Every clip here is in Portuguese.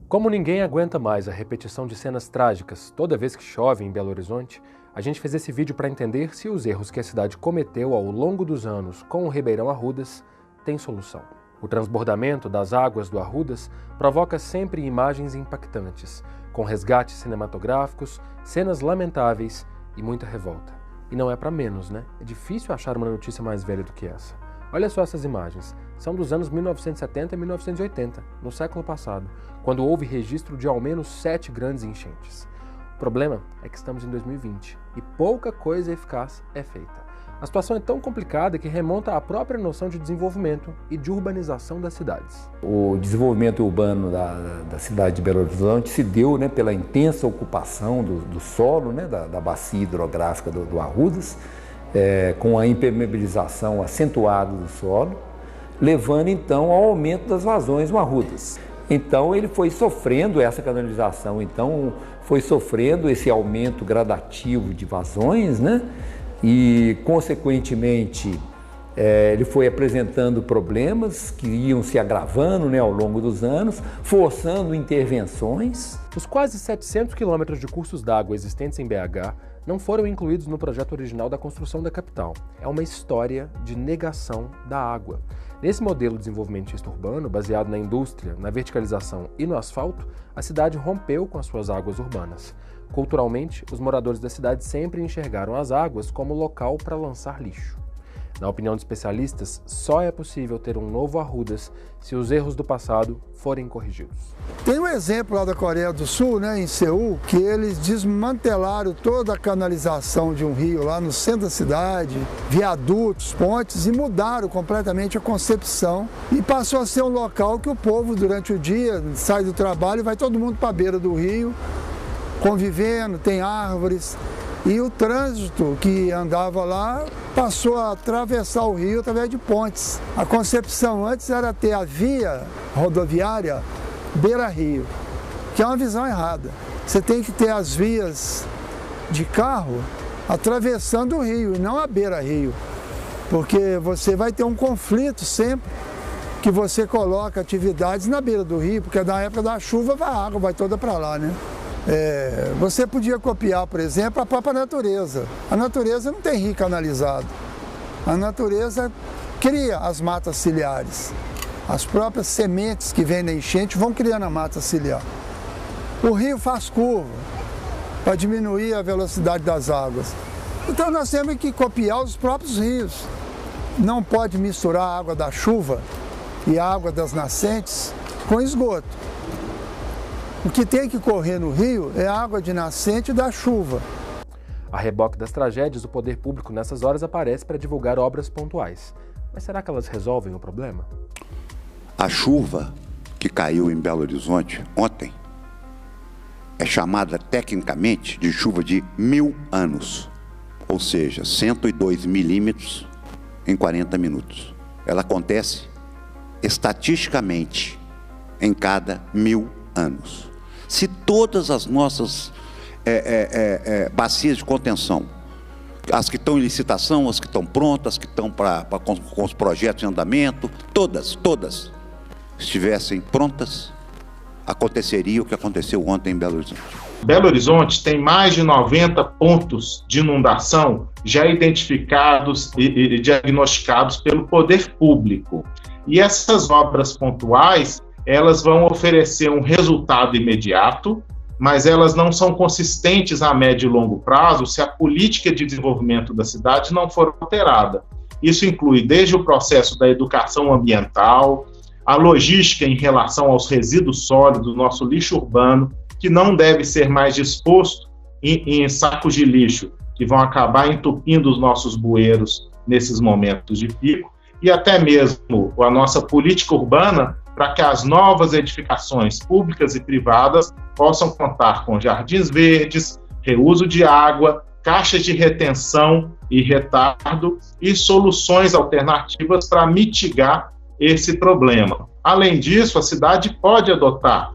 Como ninguém aguenta mais a repetição de cenas trágicas toda vez que chove em Belo Horizonte, a gente fez esse vídeo para entender se os erros que a cidade cometeu ao longo dos anos com o Ribeirão Arrudas têm solução. O transbordamento das águas do Arrudas provoca sempre imagens impactantes, com resgates cinematográficos, cenas lamentáveis e muita revolta. E não é para menos, né? É difícil achar uma notícia mais velha do que essa. Olha só essas imagens. São dos anos 1970 e 1980, no século passado, quando houve registro de ao menos 7 grandes enchentes. O problema é que estamos em 2020 e pouca coisa eficaz é feita. A situação é tão complicada que remonta à própria noção de desenvolvimento e de urbanização das cidades. O desenvolvimento urbano da cidade de Belo Horizonte se deu, pela intensa ocupação do solo, da bacia hidrográfica do Arrudas, com a impermeabilização acentuada do solo, levando então ao aumento das vazões no Arrudas. Então ele foi sofrendo essa canalização, foi sofrendo esse aumento gradativo de vazões, e consequentemente ele foi apresentando problemas que iam se agravando ao longo dos anos, forçando intervenções. Os quase 700 quilômetros de cursos d'água existentes em BH não foram incluídos no projeto original da construção da capital. É uma história de negação da água. Nesse modelo desenvolvimentista urbano, baseado na indústria, na verticalização e no asfalto, a cidade rompeu com as suas águas urbanas. Culturalmente, os moradores da cidade sempre enxergaram as águas como local para lançar lixo. Na opinião de especialistas, só é possível ter um novo Arrudas se os erros do passado forem corrigidos. Tem um exemplo lá da Coreia do Sul, em Seul, que eles desmantelaram toda a canalização de um rio lá no centro da cidade, viadutos, pontes, e mudaram completamente a concepção. E passou a ser um local que o povo, durante o dia, sai do trabalho e vai todo mundo para a beira do rio, convivendo, tem árvores. E o trânsito que andava lá passou a atravessar o rio através de pontes. A concepção antes era ter a via rodoviária beira-rio, que é uma visão errada. Você tem que ter as vias de carro atravessando o rio e não a beira-rio, porque você vai ter um conflito sempre que você coloca atividades na beira do rio, porque na época da chuva a água vai toda para lá, Você podia copiar, por exemplo, a própria natureza. A natureza não tem rio canalizado. A natureza cria as matas ciliares. As próprias sementes que vêm da enchente vão criando a mata ciliar. O rio faz curva para diminuir a velocidade das águas. Então nós temos que copiar os próprios rios. Não pode misturar a água da chuva e a água das nascentes com esgoto. O que tem que correr no rio é a água de nascente da chuva. A reboque das tragédias, o poder público nessas horas aparece para divulgar obras pontuais. Mas será que elas resolvem o problema? A chuva que caiu em Belo Horizonte ontem é chamada tecnicamente de chuva de 1000 anos, ou seja, 102 milímetros em 40 minutos. Ela acontece estatisticamente em cada 1000 anos. Se todas as nossas bacias de contenção, as que estão em licitação, as que estão prontas, as que estão com os projetos em andamento, todas estivessem prontas, aconteceria o que aconteceu ontem em Belo Horizonte. Belo Horizonte tem mais de 90 pontos de inundação já identificados e diagnosticados pelo poder público. E essas obras pontuais, elas vão oferecer um resultado imediato, mas elas não são consistentes a médio e longo prazo se a política de desenvolvimento da cidade não for alterada. Isso inclui desde o processo da educação ambiental, a logística em relação aos resíduos sólidos do nosso lixo urbano, que não deve ser mais disposto em sacos de lixo, que vão acabar entupindo os nossos bueiros nesses momentos de pico, e até mesmo a nossa política urbana para que as novas edificações públicas e privadas possam contar com jardins verdes, reuso de água, caixas de retenção e retardo e soluções alternativas para mitigar esse problema. Além disso, a cidade pode adotar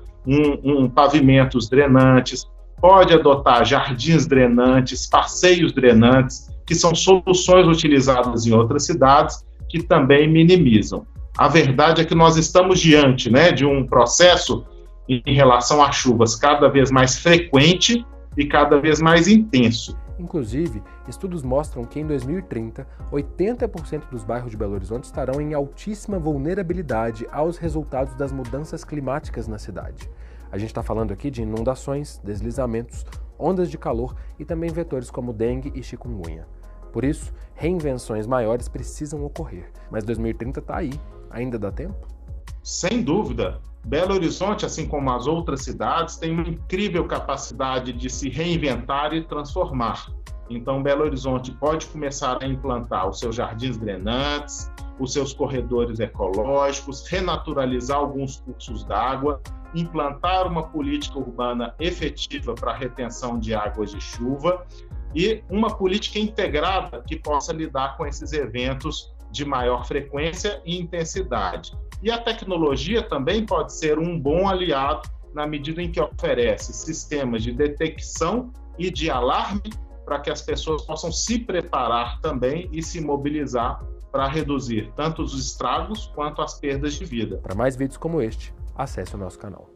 pavimentos drenantes, pode adotar jardins drenantes, passeios drenantes, que são soluções utilizadas em outras cidades que também minimizam. A verdade é que nós estamos diante, de um processo em relação a chuvas cada vez mais frequente e cada vez mais intenso. Inclusive, estudos mostram que em 2030, 80% dos bairros de Belo Horizonte estarão em altíssima vulnerabilidade aos resultados das mudanças climáticas na cidade. A gente está falando aqui de inundações, deslizamentos, ondas de calor e também vetores como dengue e chikungunya. Por isso, reinvenções maiores precisam ocorrer. Mas 2030 está aí. Ainda dá tempo? Sem dúvida. Belo Horizonte, assim como as outras cidades, tem uma incrível capacidade de se reinventar e transformar. Então, Belo Horizonte pode começar a implantar os seus jardins drenantes, os seus corredores ecológicos, renaturalizar alguns cursos d'água, implantar uma política urbana efetiva para a retenção de águas de chuva e uma política integrada que possa lidar com esses eventos de maior frequência e intensidade. E a tecnologia também pode ser um bom aliado na medida em que oferece sistemas de detecção e de alarme para que as pessoas possam se preparar também e se mobilizar para reduzir tanto os estragos quanto as perdas de vida. Para mais vídeos como este, acesse o nosso canal.